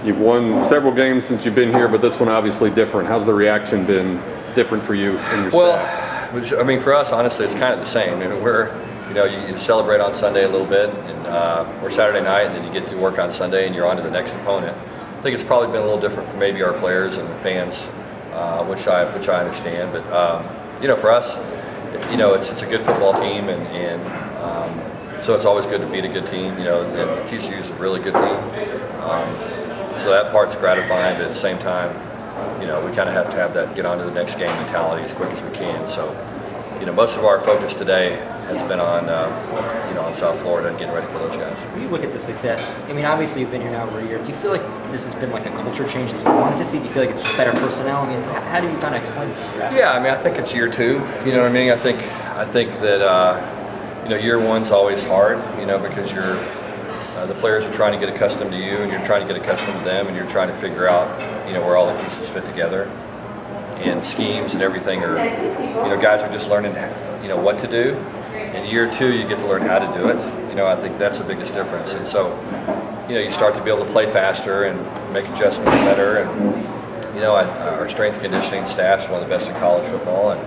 You've won several games since you've been here, but this one obviously different. How's the reaction been different for you and your staff? Well, I mean, for us, honestly, it's kind of the same. I mean, you celebrate on Sunday a little bit, or Saturday night, and then you get to work on Sunday, and you're on to the next opponent. I think it's probably been a little different for maybe our players and the fans, which I understand. But for us, it's a good football team, and so it's always good to beat a good team. And TCU is a really good team, so that part's gratifying. But at the same time, we kind of have to have that get on to the next game mentality as quick as we can. So, most of our focus today has been on, on South Florida and getting ready for those guys. When you look at the success, I mean, obviously you've been here now over a year. Do you feel like this has been like a culture change that you wanted to see? Do you feel like it's better personnel? I mean, how do you kind of explain this draft? Yeah, I mean, I think it's year two. You know what I mean? I think that year one's always hard. Because the players are trying to get accustomed to you, and you're trying to get accustomed to them, and you're trying to figure out where all the pieces fit together, and schemes and everything are guys are just learning what to do. In year two, you get to learn how to do it. I think that's the biggest difference. And so, you start to be able to play faster and make adjustments better. And, our strength and conditioning staff is one of the best in college football. And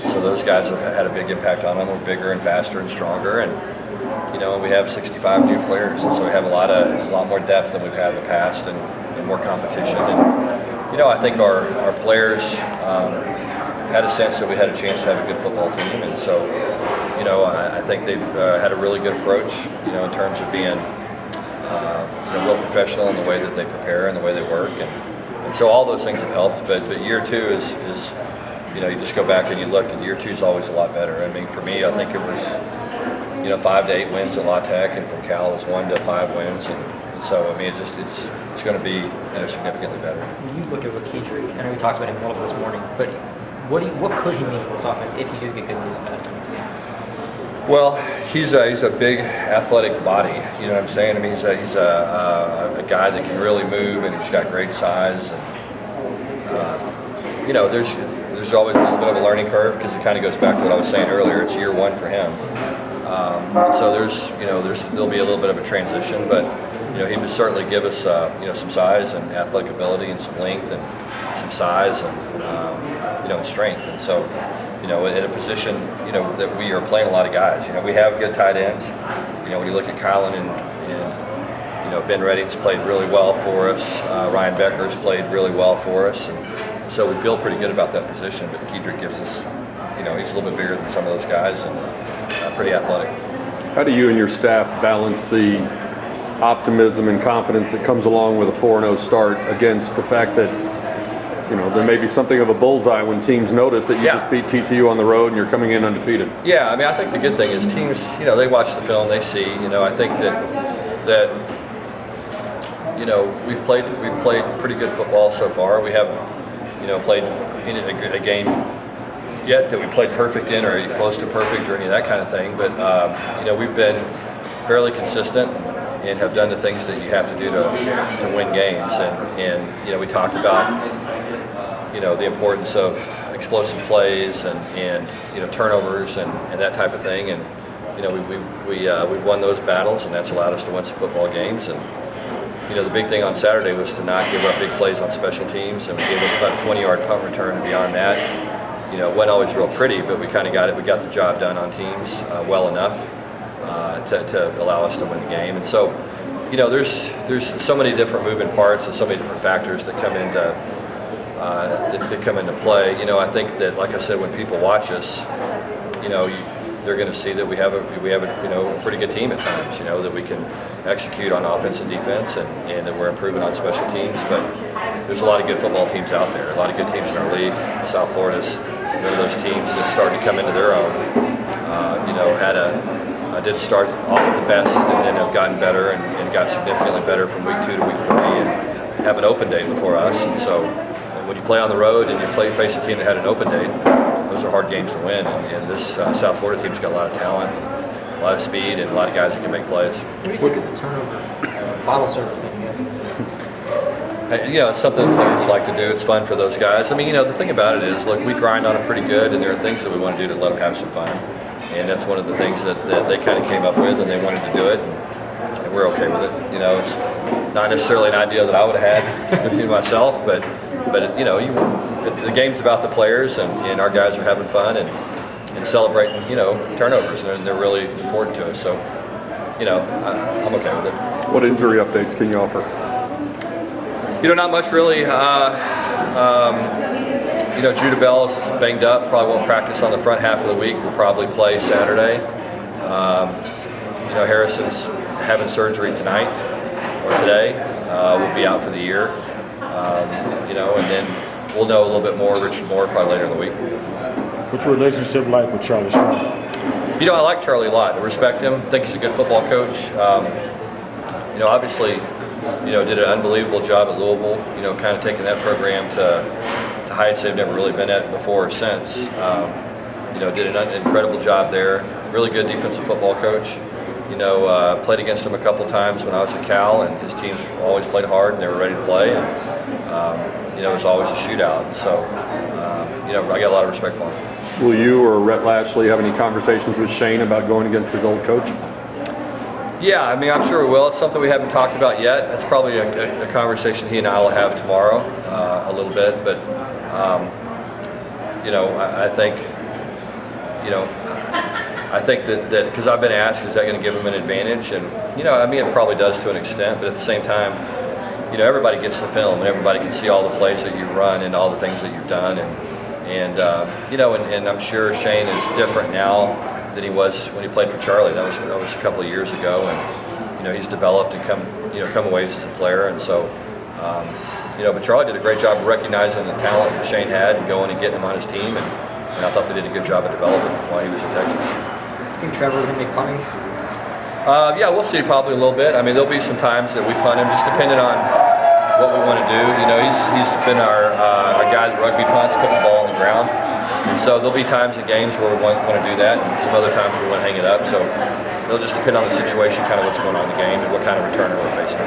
so those guys have had a big impact on them. We're bigger and faster and stronger. And, and we have 65 new players. And so we have a lot more depth than we've had in the past and more competition. And, I think our players had a sense that we had a chance to have a good football team. And so, I think they've had a really good approach, in terms of being real professional in the way that they prepare and the way they work. And so all those things have helped. But year two is you just go back and you look, and year two is always a lot better. I mean, for me, I think it was, 5 to 8 wins at La Tech, and from Cal it was 1 to 5 wins. And so, I mean, it's going to be significantly better. When you look at Kedrick, I know we talked about him a little bit this morning, but what could he mean for this offense if you do get good news about him? Well, he's a big athletic body. You know what I'm saying? I mean, he's a guy that can really move, and he's got great size. And there's always a little bit of a learning curve, because it kind of goes back to what I was saying earlier. It's year one for him. So there'll be a little bit of a transition, but he would certainly give us some size and athletic ability and some length and some size and and strength. And so in a position that we are playing a lot of guys. We have good tight ends. When you look at Kylan and Ben Redding's played really well for us. Ryan Becker's played really well for us, and so we feel pretty good about that position. But Kedrick gives us, he's a little bit bigger than some of those guys and pretty athletic. How do you and your staff balance the optimism and confidence that comes along with a 4-0 start against the fact that there may be something of a bullseye when teams notice that you just beat TCU on the road and you're coming in undefeated? Yeah, I mean, I think the good thing is teams, they watch the film, they see. I think that we've played pretty good football so far. We haven't played in a game yet that we played perfect in, or close to perfect, or any of that kind of thing. But we've been fairly consistent and have done the things that you have to do to win games. And we talked about the importance of explosive plays and turnovers and that type of thing. And we've won those battles, and that's allowed us to win some football games. And the big thing on Saturday was to not give up big plays on special teams, and we gave up about a 20-yard punt return. And beyond that, it wasn't always real pretty, but we kind of got it. We got the job done on teams well enough to allow us to win the game. And so, there's so many different moving parts and so many different factors that come into play. I think that, like I said, when people watch us, they're going to see that we have a pretty good team at times. That we can execute on offense and defense, and that we're improving on special teams. But there's a lot of good football teams out there. A lot of good teams in our league. South Florida's one of those teams that started to come into their own. Did start off the best, and then have gotten better and got significantly better from week 2 to week 3, and have an open date before us. And so when you play on the road and you face a team that had an open date, those are hard games to win. And this South Florida team's got a lot of talent, a lot of speed, and a lot of guys that can make plays. What do you think of the turnover bottle service thing, you guys? It's something that players like to do. It's fun for those guys. I mean, the thing about it is, look, we grind on it pretty good, and there are things that we want to do to let them have some fun. And that's one of the things that they kind of came up with, and they wanted to do it, and we're okay with it. Not necessarily an idea that I would have had myself, but you know, the game's about the players, and our guys are having fun and celebrating, you know, turnovers, and they're really important to us. So, you know, I'm okay with it. What injury updates can you offer? You know, not much really. You know, Judah Bell is banged up, probably won't practice on the front half of the week. We'll probably play Saturday. You know, Harrison's having surgery tonight or today. We'll be out for the year. You know, and then we'll know a little bit more. Richard Moore probably later in the week. What's your relationship like with Charlie Strong? You know, I like Charlie a lot. I respect him. Think he's a good football coach. You know, obviously, you know, did an unbelievable job at Louisville. You know, kind of taking that program to heights they've never really been at before or since. You know, did an incredible job there. Really good defensive football coach. You know, played against him a couple times when I was at Cal, and his teams always played hard and they were ready to play. And you know, there's always a shootout. So, you know, I got a lot of respect for him. Will you or Rhett Lashley have any conversations with Shane about going against his old coach? Yeah, I mean, I'm sure we will. It's something we haven't talked about yet. It's probably a conversation he and I will have tomorrow a little bit. But, you know, I think, you know, I think that because I've been asked, is that going to give him an advantage? And, you know, I mean, it probably does to an extent. But at the same time, you know, everybody gets the film and everybody can see all the plays that you've run and all the things that you've done. And you know, and I'm sure Shane is different now than he was when he played for Charlie. That was a couple of years ago, and you know, he's developed and come a ways as a player. And so, you know, but Charlie did a great job of recognizing the talent that Shane had and going and getting him on his team, and I thought they did a good job of developing him while he was in Texas. I think Trevor's gonna make punting. Yeah, we'll see probably a little bit. I mean, there'll be some times that we punt him, just depending on what we want to do. You know, he's been our guy that rugby punts, puts the ball on the ground. And so there'll be times in games where we want to do that, and some other times we want to hang it up. So it'll just depend on the situation, kind of what's going on in the game and what kind of returner we're facing.